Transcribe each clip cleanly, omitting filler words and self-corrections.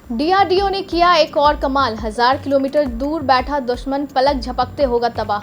DRDO ने किया एक और कमाल, 1000 किलोमीटर दूर बैठा दुश्मन पलक झपकते होगा तबाह।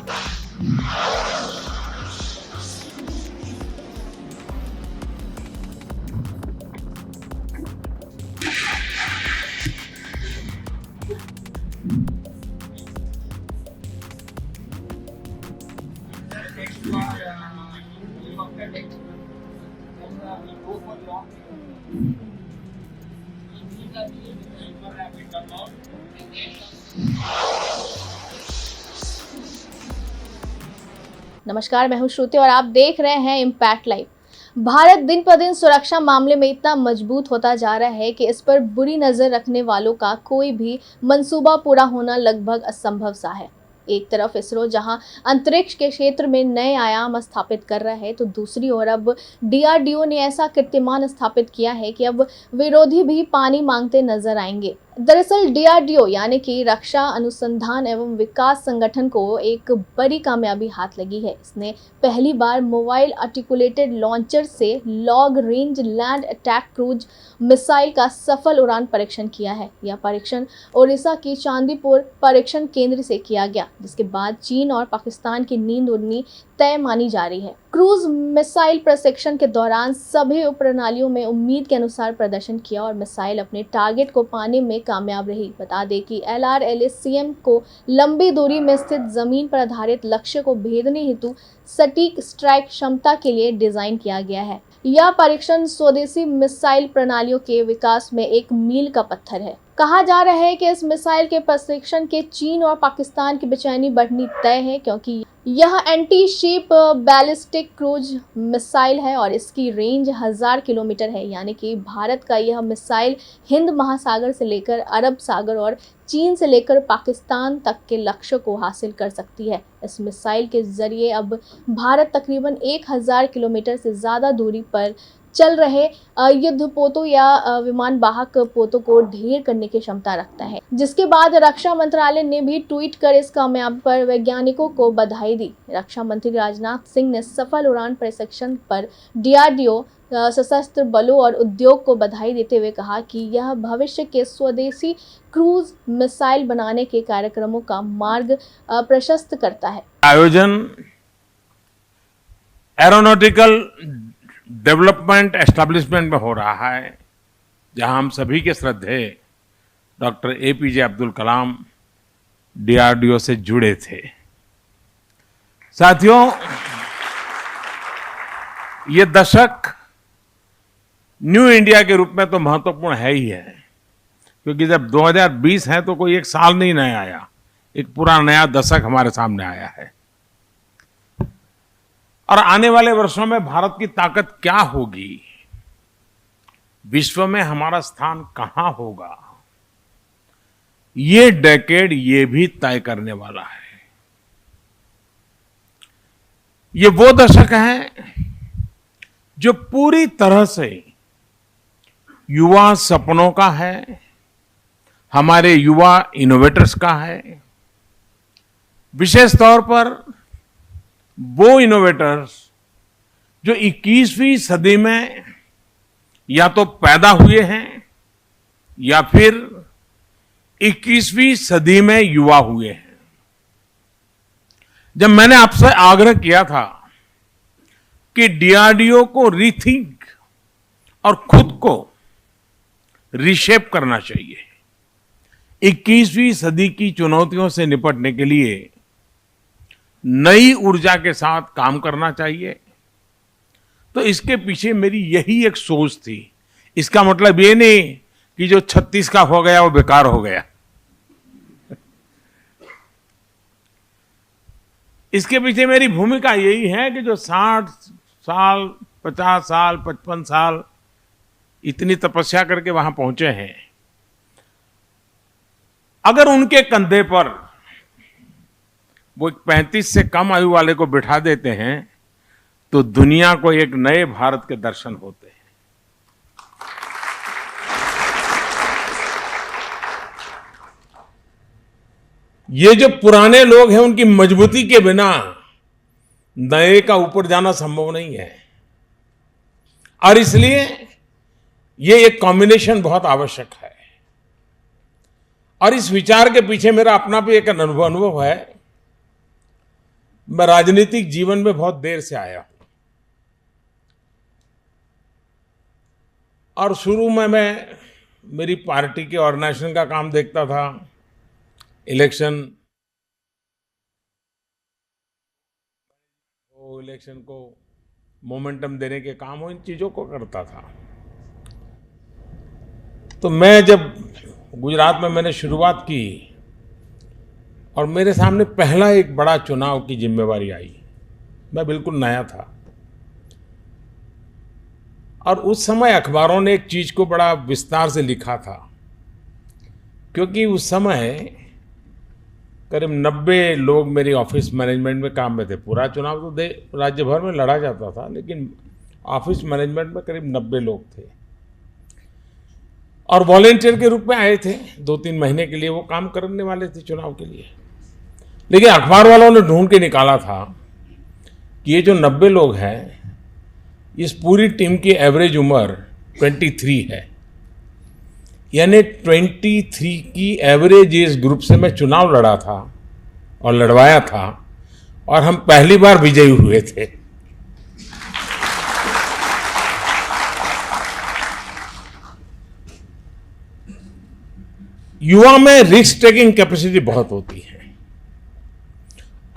नमस्कार, मैं हूं श्रुति और आप देख रहे हैं इम्पैक्ट लाइव। भारत दिन पर दिन सुरक्षा मामले में इतना मजबूत होता जा रहा है कि इस पर बुरी नजर रखने वालों का कोई भी मंसूबा पूरा होना लगभग असंभव सा है। एक तरफ इसरो जहां अंतरिक्ष के क्षेत्र में नए आयाम स्थापित कर रहा है, तो दूसरी ओर अब डीआरडीओ ने ऐसा कीर्तिमान स्थापित किया है कि अब विरोधी भी पानी मांगते नजर आएंगे। दरअसल डीआरडीओ यानी कि रक्षा अनुसंधान एवं विकास संगठन को एक बड़ी कामयाबी हाथ लगी है। इसने पहली बार मोबाइल आर्टिकुलेटेड लॉन्चर से long range land attack cruise missile का सफल उड़ान परीक्षण किया है। यह परीक्षण ओडिशा की चांदीपुर परीक्षण केंद्र से किया गया, जिसके बाद चीन और पाकिस्तान की नींद उड़नी तय मानी जा रही है। क्रूज मिसाइल प्रशिक्षण के दौरान सभी उपप्रणालियों में उम्मीद के अनुसार प्रदर्शन किया और मिसाइल अपने टारगेट को पाने में कामयाब रही। बता दें कि LRLACM को लंबी दूरी में स्थित जमीन पर आधारित लक्ष्य को भेदने हेतु सटीक स्ट्राइक क्षमता के लिए डिजाइन किया गया है। यह परीक्षण स्वदेशी मिसाइल प्रणालियों के विकास में एक मील का पत्थर है। कहा जा रहा है कि इस मिसाइल के प्रशिक्षण के चीन और पाकिस्तान की बेचैनी बढ़नी तय है, क्योंकि यह anti ship ballistic cruise missile है और इसकी रेंज 1000 किलोमीटर है। यानी कि भारत का यह मिसाइल हिंद महासागर से लेकर अरब सागर और चीन से लेकर पाकिस्तान तक के लक्ष्य को हासिल कर सकती है। इस मिसाइल के जरिए अब भारत तकरीबन 1000 किलोमीटर से ज़्यादा दूरी पर चल रहे युद्धपोतों या विमान वाहक पोतों को ढेर करने की क्षमता रखता है, जिसके बाद रक्षा मंत्रालय ने भी ट्वीट कर इस कामयाबी पर वैज्ञानिकों को बधाई दी। रक्षा मंत्री राजनाथ सिंह ने सफल उड़ान प्रशिक्षण पर डीआरडीओ, सशस्त्र बलों और उद्योग को बधाई देते हुए कहा कि यह भविष्य के स्वदेशी क्रूज मिसाइल बनाने के कार्यक्रमों का मार्ग प्रशस्त करता है। आयोजन एरोनॉटिकल डेवलपमेंट एस्टेब्लिशमेंट में हो रहा है, जहां हम सभी के श्रद्धेय doctor APJ Abdul Kalam DRDO से जुड़े थे। साथियों, ये दशक न्यू इंडिया के रूप में तो महत्वपूर्ण है ही है, क्योंकि जब 2020 है तो कोई एक साल नहीं नया आया, एक पूरा नया दशक हमारे सामने आया है। और आने वाले वर्षों में भारत की ताकत क्या होगी, विश्व में हमारा स्थान कहां होगा, ये डेकेड ये भी तय करने वाला है। ये वो दशक है जो पूरी तरह से युवा सपनों का है, हमारे युवा इनोवेटर्स का है। विशेष तौर पर वो इनोवेटर्स जो 21वीं सदी में या तो पैदा हुए हैं या फिर 21वीं सदी में युवा हुए हैं। जब मैंने आपसे आग्रह किया था कि डीआरडीओ को रीथिंक और खुद को रीशेप करना चाहिए, 21वीं सदी की चुनौतियों से निपटने के लिए नई ऊर्जा के साथ काम करना चाहिए, तो इसके पीछे मेरी यही एक सोच थी। इसका मतलब ये नहीं कि जो 36 का हो गया वो बेकार हो गया। इसके पीछे मेरी भूमिका यही है कि जो 60 साल, 50 साल, 55 साल इतनी तपस्या करके वहां पहुंचे हैं, अगर उनके कंधे पर वो 35 से कम आयु वाले को बिठा देते हैं तो दुनिया को एक नए भारत के दर्शन होते हैं। ये जो पुराने लोग हैं उनकी मजबूती के बिना नए का ऊपर जाना संभव नहीं है, और इसलिए ये एक कॉम्बिनेशन बहुत आवश्यक है। और इस विचार के पीछे मेरा अपना भी एक अनुभव है। मैं राजनीतिक जीवन में बहुत देर से आया हूं और शुरू में मैं मेरी पार्टी के ऑर्गेनाइजेशन का काम देखता था, इलेक्शन को मोमेंटम देने के काम हो, इन चीजों को करता था। तो मैं जब गुजरात में मैंने शुरुआत की और मेरे सामने पहला एक बड़ा चुनाव की जिम्मेवारी आई, मैं बिल्कुल नया था और उस समय अखबारों ने एक चीज को बड़ा विस्तार से लिखा था, क्योंकि उस समय करीब 90 लोग मेरी ऑफिस मैनेजमेंट में काम में थे। पूरा चुनाव तो राज्य भर में लड़ा जाता था, लेकिन ऑफिस मैनेजमेंट में करीब 90 लोग थे और वॉलेंटियर के रूप में आए थे। 2-3 महीने के लिए वो काम करने वाले थे चुनाव के लिए। लेकिन अखबार वालों ने ढूंढ के निकाला था कि ये जो 90 लोग हैं, इस पूरी टीम की एवरेज उम्र 23 है, यानी 23 की एवरेज एज ग्रुप से मैं चुनाव लड़ा था और लड़वाया था और हम पहली बार विजयी हुए थे। युवा में रिस्क टेकिंग कैपेसिटी बहुत होती है।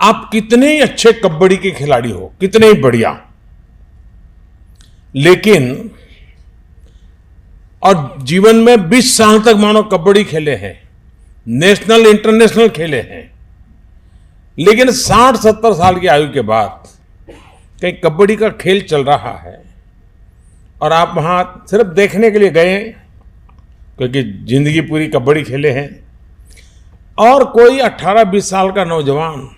आप कितने ही अच्छे कबड्डी के खिलाड़ी हो, कितने ही बढ़िया, लेकिन और जीवन में 20 साल तक मानो कबड्डी खेले हैं, नेशनल इंटरनेशनल खेले हैं, लेकिन 60-70 साल की आयु के बाद कहीं कबड्डी का खेल चल रहा है और आप वहां सिर्फ देखने के लिए गए, क्योंकि जिंदगी पूरी कबड्डी खेले हैं, और कोई 18-20 साल का नौजवान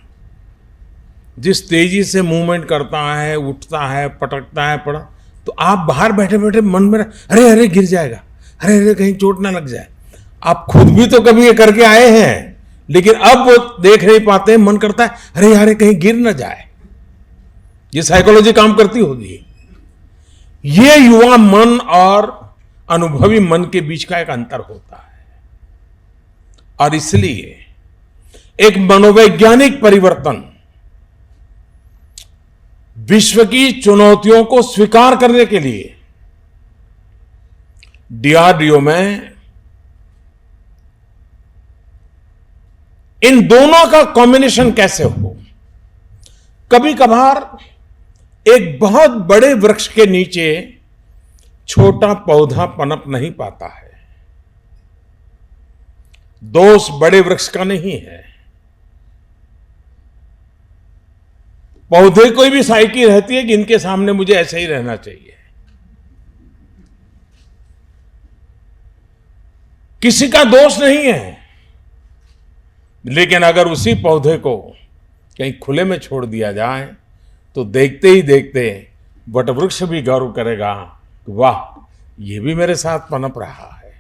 जिस तेजी से मूवमेंट करता है, उठता है, पटकता है, तो आप बाहर बैठे बैठे मन में अरे अरे गिर जाएगा, अरे अरे कहीं चोट ना लग जाए। आप खुद भी तो कभी ये करके आए हैं, लेकिन अब वो देख नहीं पाते, मन करता है अरे यार कहीं गिर ना जाए। ये साइकोलॉजी काम करती होगी। ये युवा मन और अनुभवी मन के बीच का एक अंतर होता है और इसलिए एक मनोवैज्ञानिक परिवर्तन विश्व की चुनौतियों को स्वीकार करने के लिए डीआरडीओ में इन दोनों का कॉम्बिनेशन कैसे हो। कभी कभार एक बहुत बड़े वृक्ष के नीचे छोटा पौधा पनप नहीं पाता है। दोष बड़े वृक्ष का नहीं है। पौधे कोई भी साइकिल रहती है कि इनके सामने मुझे ऐसे ही रहना चाहिए। किसी का दोष नहीं है, लेकिन अगर उसी पौधे को कहीं खुले में छोड़ दिया जाए तो देखते ही देखते वटवृक्ष भी गौरव करेगा, वाह ये भी मेरे साथ पनप रहा है।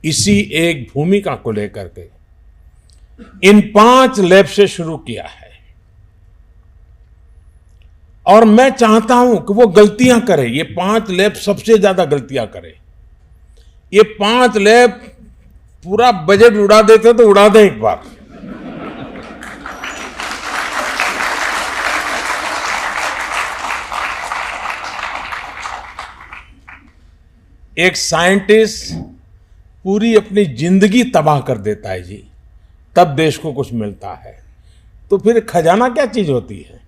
इसी एक भूमिका को लेकर के इन 5 लैब से शुरू किया है और मैं चाहता हूं कि वो गलतियां करे। ये 5 लैब सबसे ज्यादा गलतियां करे। ये 5 लैब पूरा बजट उड़ा देते तो उड़ा दें एक बार। एक साइंटिस्ट पूरी अपनी जिंदगी तबाह कर देता है जी, तब देश को कुछ मिलता है। तो फिर खजाना क्या चीज होती है?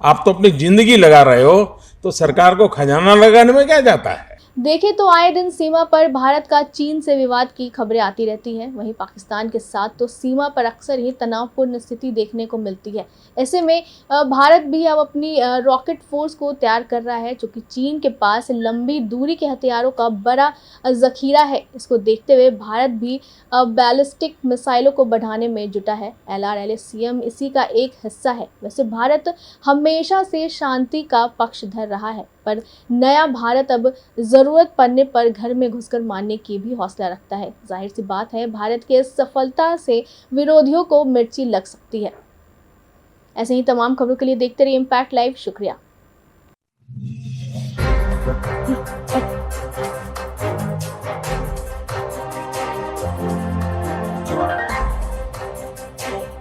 आप तो अपनी जिंदगी लगा रहे हो, तो सरकार को खजाना लगाने में क्या जाता है। देखें तो आए दिन सीमा पर भारत का चीन से विवाद की खबरें आती रहती हैं। वहीं पाकिस्तान के साथ तो सीमा पर अक्सर ही तनावपूर्ण स्थिति देखने को मिलती है। ऐसे में भारत भी अब अपनी रॉकेट फोर्स को तैयार कर रहा है, जो कि चीन के पास लंबी दूरी के हथियारों का बड़ा जखीरा है। इसको देखते हुए भारत भी बैलिस्टिक मिसाइलों को बढ़ाने में जुटा है। LRLSCM इसी का एक हिस्सा है। वैसे भारत हमेशा से शांति का पक्षधर रहा है, पर नया भारत अब जरूरत पड़ने पर घर में घुसकर मारने की भी हौसला रखता है। जाहिर सी बात है, भारत के इस सफलता से विरोधियों को मिर्ची लग सकती है। ऐसे ही तमाम खबरों के लिए देखते रहिए इम्पैक्ट लाइव। शुक्रिया।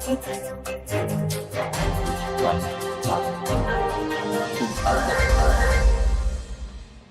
Bye.